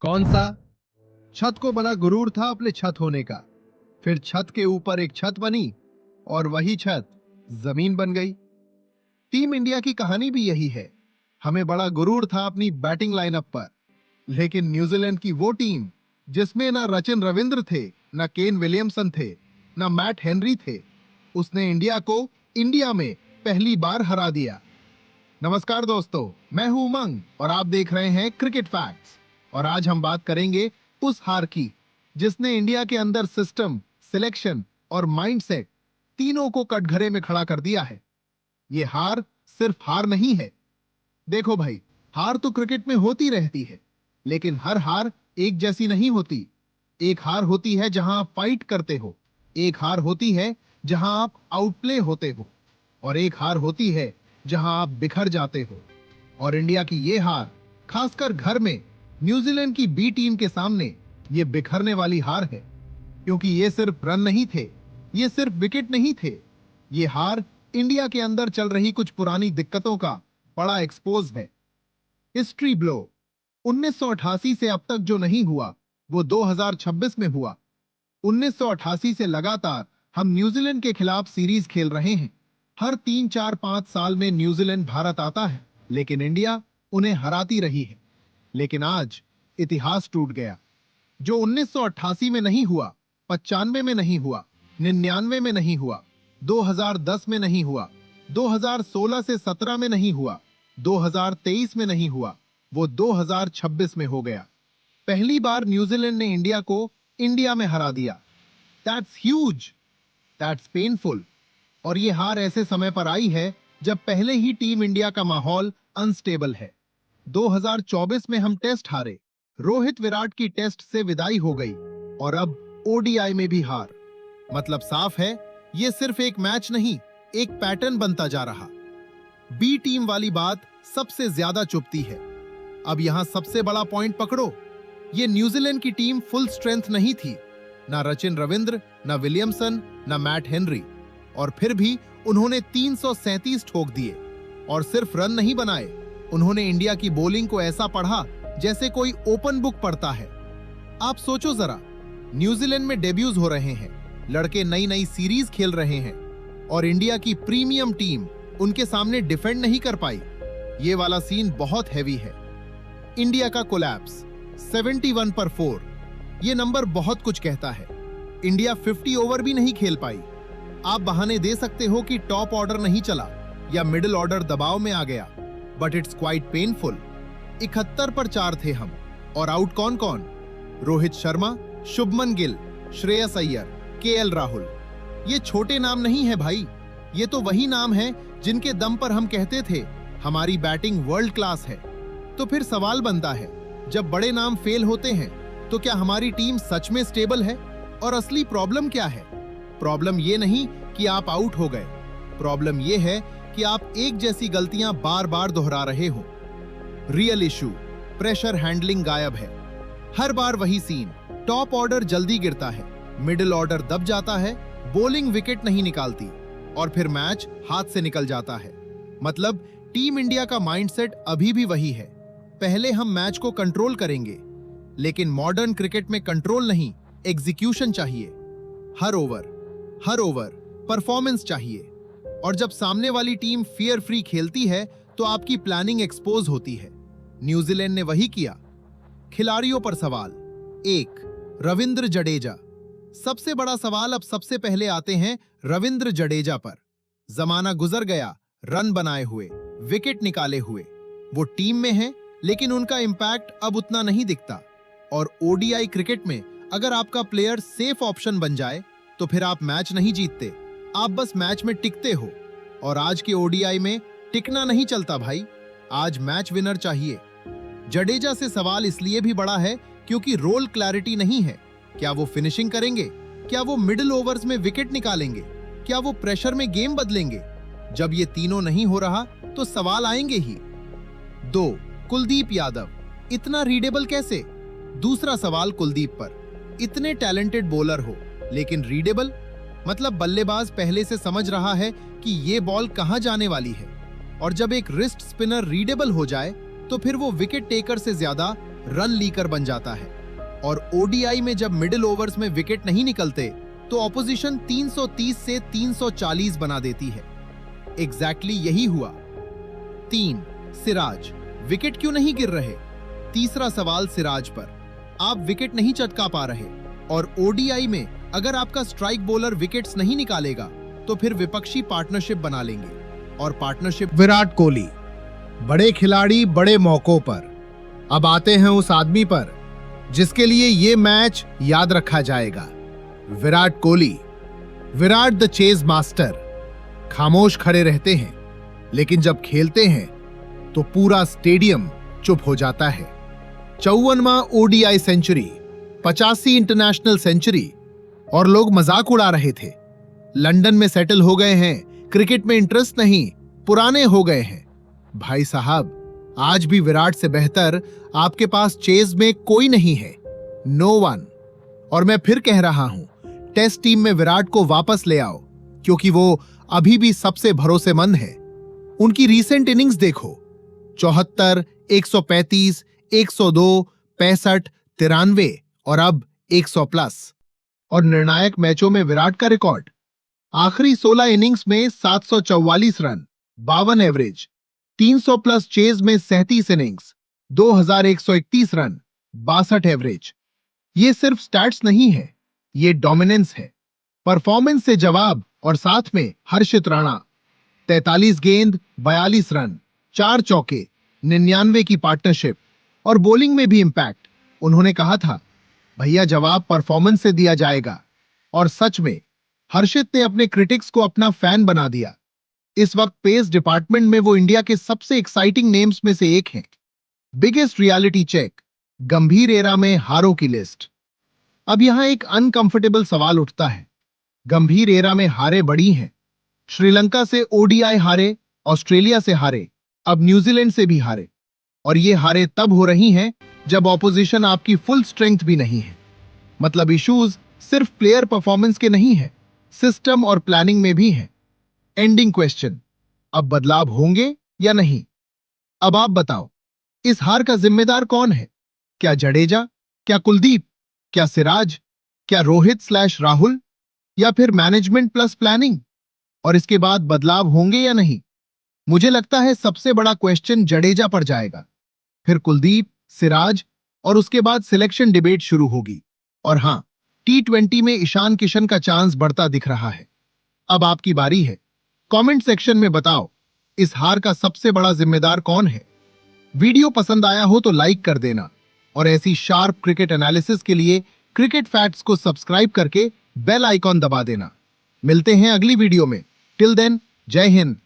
कौन सा? छत को बड़ा गुरूर था अपने छत होने का। फिर छत के ऊपर एक छत बनी और वही छत जमीन बन गई। टीम इंडिया की कहानी भी यही है। हमें बड़ा गुरूर था अपनी बैटिंग लाइनअप पर, लेकिन न्यूजीलैंड की वो टीम जिसमें ना रचिन रविंद्र थे, ना केन विलियमसन थे, ना मैट हेनरी थे, उसने इंडिया को इंडिया में पहली बार हरा दिया। नमस्कार दोस्तों, मैं हूं उमंग और आप देख रहे हैं क्रिकेट फैक्ट्स। और आज हम बात करेंगे उस हार की जिसने इंडिया के अंदर सिस्टम, सिलेक्शन और माइंडसेट तीनों को कटघरे में खड़ा कर दिया है। ये हार सिर्फ हार नहीं है। देखो भाई, हार तो क्रिकेट में होती रहती है, लेकिन हर हार एक जैसी नहीं होती। एक हार होती है जहां आप फाइट करते हो, एक हार होती है जहां आप आउटप्ले होते हो, और एक हार होती है जहां आप बिखर जाते हो। और इंडिया की ये हार, खासकर घर में न्यूजीलैंड की बी टीम के सामने, ये बिखरने वाली हार है। क्योंकि ये सिर्फ रन नहीं थे, ये सिर्फ विकेट नहीं थे, ये हार इंडिया के अंदर चल रही कुछ पुरानी दिक्कतों का बड़ा एक्सपोज है। History blow. 1988 से अब तक जो नहीं हुआ वो 2026 में हुआ। 1988 से लगातार हम न्यूजीलैंड के खिलाफ सीरीज खेल रहे हैं। हर 3 4 5 साल में न्यूजीलैंड भारत आता है, लेकिन इंडिया उन्हें हराती रही है। लेकिन आज इतिहास टूट गया। जो 1988 में नहीं हुआ, 95 में नहीं हुआ, 99 में नहीं हुआ, 2010 में नहीं हुआ, 2016 से 17 में नहीं हुआ, 2023 में नहीं हुआ, वो 2026 में हो गया। पहली बार न्यूजीलैंड ने इंडिया को इंडिया में हरा दिया। That's huge, that's painful. और ये हार ऐसे समय पर आई है जब पहले ही टीम इंडिया का माहौल अनस्टेबल है। 2024 में हम टेस्ट हारे, रोहित विराट की टेस्ट से विदाई हो गई, और अब ओडीआई में भी हार। मतलब साफ है, ये सिर्फ एक मैच नहीं, एक पैटर्न बनता जा रहा। बी टीम वाली बात सबसे ज्यादा चुभती है। अब यहां सबसे बड़ा पॉइंट पकड़ो, ये न्यूजीलैंड की टीम फुल स्ट्रेंथ नहीं थी। ना रचिन रविंद्र, ना विलियमसन, ना मैट हेनरी, और फिर भी उन्होंने 337 ठोक दिए। और सिर्फ रन नहीं बनाए, उन्होंने इंडिया की बॉलिंग को ऐसा पढ़ा जैसे कोई ओपन बुक पढ़ता है। आप सोचो जरा, न्यूजीलैंड में डेब्यूज हो रहे हैं, लड़के नई नई सीरीज खेल रहे हैं, और इंडिया की प्रीमियम टीम उनके सामने डिफेंड नहीं कर पाई। ये वाला सीन बहुत हैवी है। इंडिया का कोलैप्स 71 पर 4, ये नंबर बहुत कुछ कहता है। इंडिया 50 ओवर भी नहीं खेल पाई। आप बहाने दे सकते हो कि टॉप ऑर्डर नहीं चला या मिडिल ऑर्डर दबाव में आ गया, बट इट्स क्वाइट पेनफुल। 71 पर 4 थे हम, और आउट कौन कौन? रोहित शर्मा, शुभमन गिल, श्रेयस अय्यर, केएल राहुल। ये छोटे नाम नहीं है भाई, ये तो वही नाम है जिनके दम पर हम कहते थे हमारी बैटिंग वर्ल्ड क्लास है। तो फिर सवाल बनता है, जब बड़े नाम फेल होते हैं तो क्या हमारी टीम सच में स्टेबल है? और असली प्रॉब्लम क्या है? प्रॉब्लम ये नहीं कि आप आउट हो गए, प्रॉब्लम ये है कि आप एक जैसी गलतियां बार बार दोहरा रहे हो। रियल इशू, प्रेशर हैंडलिंग गायब है। हर बार वही सीन, टॉप ऑर्डर जल्दी गिरता है, मिडिल ऑर्डर दब जाता है, बॉलिंग विकेट नहीं निकालती, और फिर मैच हाथ से निकल जाता है। मतलब टीम इंडिया का माइंडसेट अभी भी वही है, पहले हम मैच को कंट्रोल करेंगे। लेकिन मॉडर्न क्रिकेट में कंट्रोल नहीं, एग्जीक्यूशन चाहिए। हर ओवर परफॉर्मेंस चाहिए। और जब सामने वाली टीम फियर फ्री खेलती है तो आपकी प्लानिंग एक्सपोज होती है। न्यूजीलैंड ने वही किया। खिलाड़ियों पर सवाल। 1, रविंद्र जडेजा। सबसे बड़ा सवाल अब सबसे पहले आते हैं रविंद्र जडेजा पर। जमाना गुजर गया रन बनाए हुए, विकेट निकाले हुए। वो टीम में है, लेकिन उनका इंपैक्ट अब उतना नहीं दिखता। और ओडीआई क्रिकेट में अगर आपका प्लेयर सेफ ऑप्शन बन जाए तो फिर आप मैच नहीं जीतते, आप बस मैच में टिकते हो। और आज के ओडीआई में टिकना नहीं चलता भाई, आज मैच विनर चाहिए। जडेजा से सवाल इसलिए भी बड़ा है क्योंकि रोल क्लैरिटी नहीं है। क्या वो फिनिशिंग करेंगे? क्या वो मिडिल ओवर्स में विकेट निकालेंगे? क्या वो प्रेशर में गेम बदलेंगे? जब ये तीनों नहीं हो रहा तो सवाल आएंगे ही। 2, कुलदीप यादव। इतना रीडेबल कैसे? दूसरा सवाल कुलदीप पर। इतने टैलेंटेड बॉलर हो, लेकिन रीडेबल? मतलब बल्लेबाज पहले से समझ रहा है कि ये बॉल कहां जाने वाली है। और जब एक रिस्ट स्पिनर रीडेबल हो जाए तो फिर वो विकेट टेकर से ज्यादा रन लीकर बन जाता है। और ओडीआई में जब मिडिल ओवर्स में विकेट नहीं निकलते तो ऑपोजिशन 330 से 340 बना देती है। एग्जैक्टली यही हुआ। 3. सिराज, विकेट क्यों नहीं गिर रहे? तीसरा सवाल सिराज पर। आप विकेट नहीं चटका पा रहे और ओडीआई में अगर आपका स्ट्राइक बॉलर विकेट्स नहीं निकालेगा तो फिर विपक्षी पार्टनरशिप बना लेंगे। और पार्टनरशिप विराट कोहली, बड़े खिलाड़ी बड़े मौकों पर। अब आते हैं उस आदमी पर जिसके लिए ये मैच याद रखा जाएगा। Virat Kohli, Virat the chase master. खामोश खड़े रहते हैं लेकिन जब खेलते हैं तो पूरा स्टेडियम चुप हो जाता है। 54वां ओडीआई सेंचुरी, 85 इंटरनेशनल सेंचुरी, और लोग मजाक उड़ा रहे थे। लंदन में सेटल हो गए हैं, क्रिकेट में इंटरेस्ट नहीं, पुराने हो गए हैं। भाई साहब, आज भी विराट से बेहतर आपके पास चेज में कोई नहीं है। No one. और मैं फिर कह रहा हूं, टेस्ट टीम में विराट को वापस ले आओ क्योंकि वो अभी भी सबसे भरोसेमंद है। उनकी रीसेंट इनिंग्स देखो, 74, 135, 102, 65, 93 और अब 100 प्लस। और निर्णायक मैचों में विराट का रिकॉर्ड, आखिरी 16 इनिंग्स में 744 रन, 52 एवरेज, 300 प्लस चेज में 37 इनिंग्स, 2131 रन, 62 एवरेज। ये सिर्फ स्टैट्स नहीं है, ये डोमिनेंस है। परफॉर्मेंस से जवाब। और साथ में हर्षित राणा, 43 गेंद, 42 रन, 4 चौके, 99 की पार्टनरशिप। और बॉलिंग में भी इंपैक्ट। उन्होंने कहा था, भैया जवाब परफॉर्मेंस से दिया जाएगा। और सच में हर्षित ने अपने क्रिटिक्स को अपना फैन बना दिया। इस वक्त पेस डिपार्टमेंट में वो इंडिया के सबसे एक्साइटिंग नेम्स में से एक हैं। बिगेस्ट रियलिटी चेक, गंभीर एरा में हारों की लिस्ट। अब यहां एक अनकंफर्टेबल सवाल उठता है। गंभीर एरा में हारें बड़ी हैं। श्रीलंका से ओडीआई हारे, ऑस्ट्रेलिया से हारे, अब न्यूजीलैंड से भी हारे। और ये हारें तब हो रही हैं जब ऑपोजिशन आपकी फुल स्ट्रेंथ भी नहीं है। मतलब इश्यूज सिर्फ प्लेयर परफॉर्मेंस के नहीं है, सिस्टम और प्लानिंग में भी है। एंडिंग क्वेश्चन, अब बदलाव होंगे या नहीं? अब आप बताओ, इस हार का जिम्मेदार कौन है? क्या जडेजा? क्या कुलदीप? क्या सिराज? क्या रोहित/राहुल? या फिर मैनेजमेंट प्लस प्लानिंग? और इसके बाद बदलाव होंगे या नहीं? मुझे लगता है सबसे बड़ा क्वेश्चन जडेजा पर जाएगा, फिर कुलदीप, सिराज, और उसके बाद सिलेक्शन डिबेट शुरू होगी। और हां, T20 में ईशान किशन का चांस बढ़ता दिख रहा है। अब आपकी बारी है। कमेंट सेक्शन में बताओ, इस हार का सबसे बड़ा जिम्मेदार कौन है? वीडियो पसंद आया हो तो लाइक कर देना और ऐसी शार्प क्रिकेट एनालिसिस के लिए क्रिकेट फैक्ट्स को सब्सक्राइब करके बेल आइकॉन दबा देना। मिलते हैं अगली वीडियो में। टिल देन, जय हिंद।